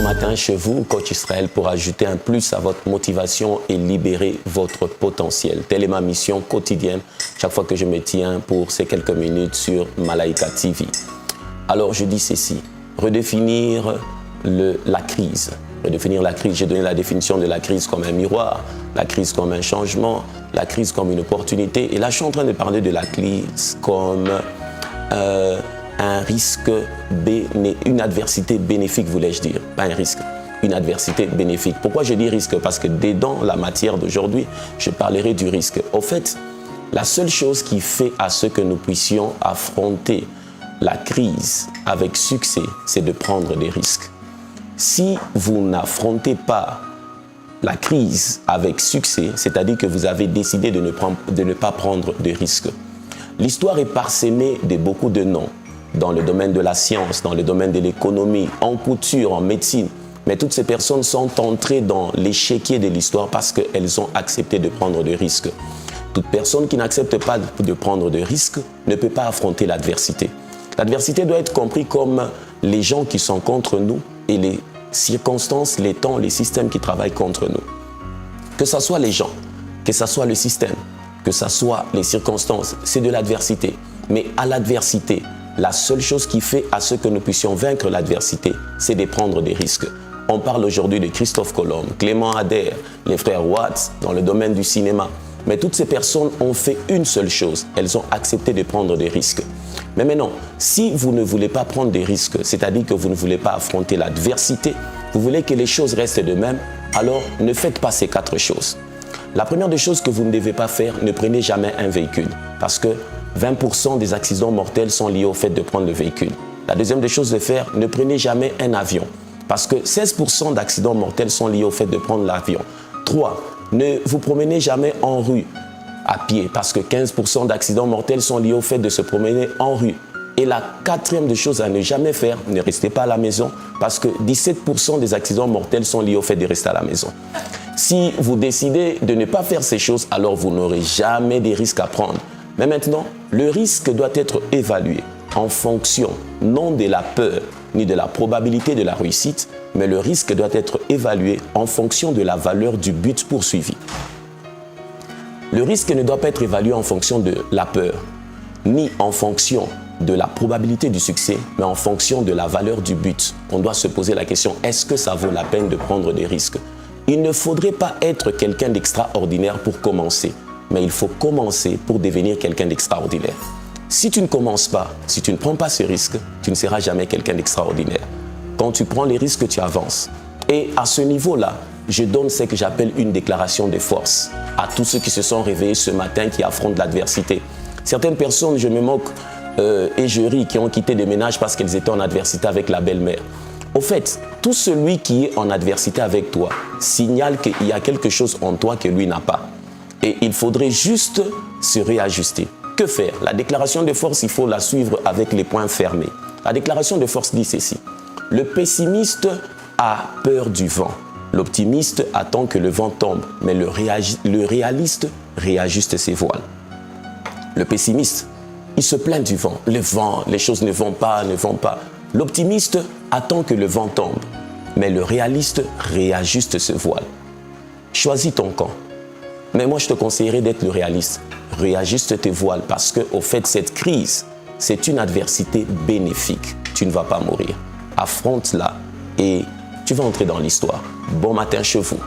matin chez vous, Coach Israël, pour ajouter un plus à votre motivation et libérer votre potentiel. Telle est ma mission quotidienne, chaque fois que je me tiens pour ces quelques minutes sur Malaika TV. Alors je dis ceci, redéfinir la crise. Redéfinir la crise, j'ai donné la définition de la crise comme un miroir, la crise comme un changement, la crise comme une opportunité. Et là, je suis en train de parler de la crise comme un risque, une adversité bénéfique, voulais-je dire. Pas un risque, une adversité bénéfique. Pourquoi je dis risque? Parce que dans la matière d'aujourd'hui, je parlerai du risque. Au fait, la seule chose qui fait à ce que nous puissions affronter la crise avec succès, c'est de prendre des risques. Si vous n'affrontez pas la crise avec succès, c'est-à-dire que vous avez décidé de ne pas prendre de risques. L'histoire est parsemée de beaucoup de noms, dans le domaine de la science, dans le domaine de l'économie, en couture, en médecine. Mais toutes ces personnes sont entrées dans l'échiquier de l'histoire parce qu'elles ont accepté de prendre des risques. Toute personne qui n'accepte pas de prendre de risques ne peut pas affronter l'adversité. L'adversité doit être comprise comme les gens qui sont contre nous et les circonstances, les temps, les systèmes qui travaillent contre nous. Que ce soit les gens, que ce soit le système, que ce soit les circonstances, c'est de l'adversité. Mais à l'adversité, la seule chose qui fait à ce que nous puissions vaincre l'adversité, c'est de prendre des risques. On parle aujourd'hui de Christophe Colomb, Clément Ader, les frères Watts dans le domaine du cinéma. Mais toutes ces personnes ont fait une seule chose, elles ont accepté de prendre des risques. Mais maintenant, si vous ne voulez pas prendre des risques, c'est-à-dire que vous ne voulez pas affronter l'adversité, vous voulez que les choses restent de même, alors ne faites pas ces 4 choses. La première des choses que vous ne devez pas faire, ne prenez jamais un véhicule, parce que 20% des accidents mortels sont liés au fait de prendre le véhicule. La deuxième des choses de faire, ne prenez jamais un avion, parce que 16% d'accidents mortels sont liés au fait de prendre l'avion. 3. Ne vous promenez jamais en rue à pied, parce que 15% d'accidents mortels sont liés au fait de se promener en rue. Et la 4e des choses à ne jamais faire, ne restez pas à la maison, parce que 17% des accidents mortels sont liés au fait de rester à la maison. Si vous décidez de ne pas faire ces choses, alors vous n'aurez jamais des risques à prendre. Mais maintenant, le risque doit être évalué en fonction, non de la peur, ni de la probabilité de la réussite, mais le risque doit être évalué en fonction de la valeur du but poursuivi. Le risque ne doit pas être évalué en fonction de la peur, ni en fonction de la probabilité du succès, mais en fonction de la valeur du but. On doit se poser la question, est-ce que ça vaut la peine de prendre des risques? Il ne faudrait pas être quelqu'un d'extraordinaire pour commencer, mais il faut commencer pour devenir quelqu'un d'extraordinaire. Si tu ne commences pas, si tu ne prends pas ce risque, tu ne seras jamais quelqu'un d'extraordinaire. Quand tu prends les risques, tu avances. Et à ce niveau-là, je donne ce que j'appelle une déclaration de force à tous ceux qui se sont réveillés ce matin, qui affrontent l'adversité. Certaines personnes, je me moque et je ris, qui ont quitté des ménages parce qu'elles étaient en adversité avec la belle-mère. Au fait, tout celui qui est en adversité avec toi signale qu'il y a quelque chose en toi que lui n'a pas. Et il faudrait juste se réajuster. Que faire? La déclaration de force, il faut la suivre avec les poings fermés. La déclaration de force dit ceci. Le pessimiste a peur du vent. L'optimiste attend que le vent tombe, mais le réaliste réajuste ses voiles. Le pessimiste, il se plaint du vent. Le vent, les choses ne vont pas, ne vont pas. L'optimiste attend que le vent tombe, mais le réaliste réajuste ses voiles. Choisis ton camp. Mais moi, je te conseillerais d'être le réaliste. Réajuste tes voiles parce que, au fait, cette crise, c'est une adversité bénéfique. Tu ne vas pas mourir. Affronte-la et tu vas entrer dans l'histoire. Bon matin chez vous.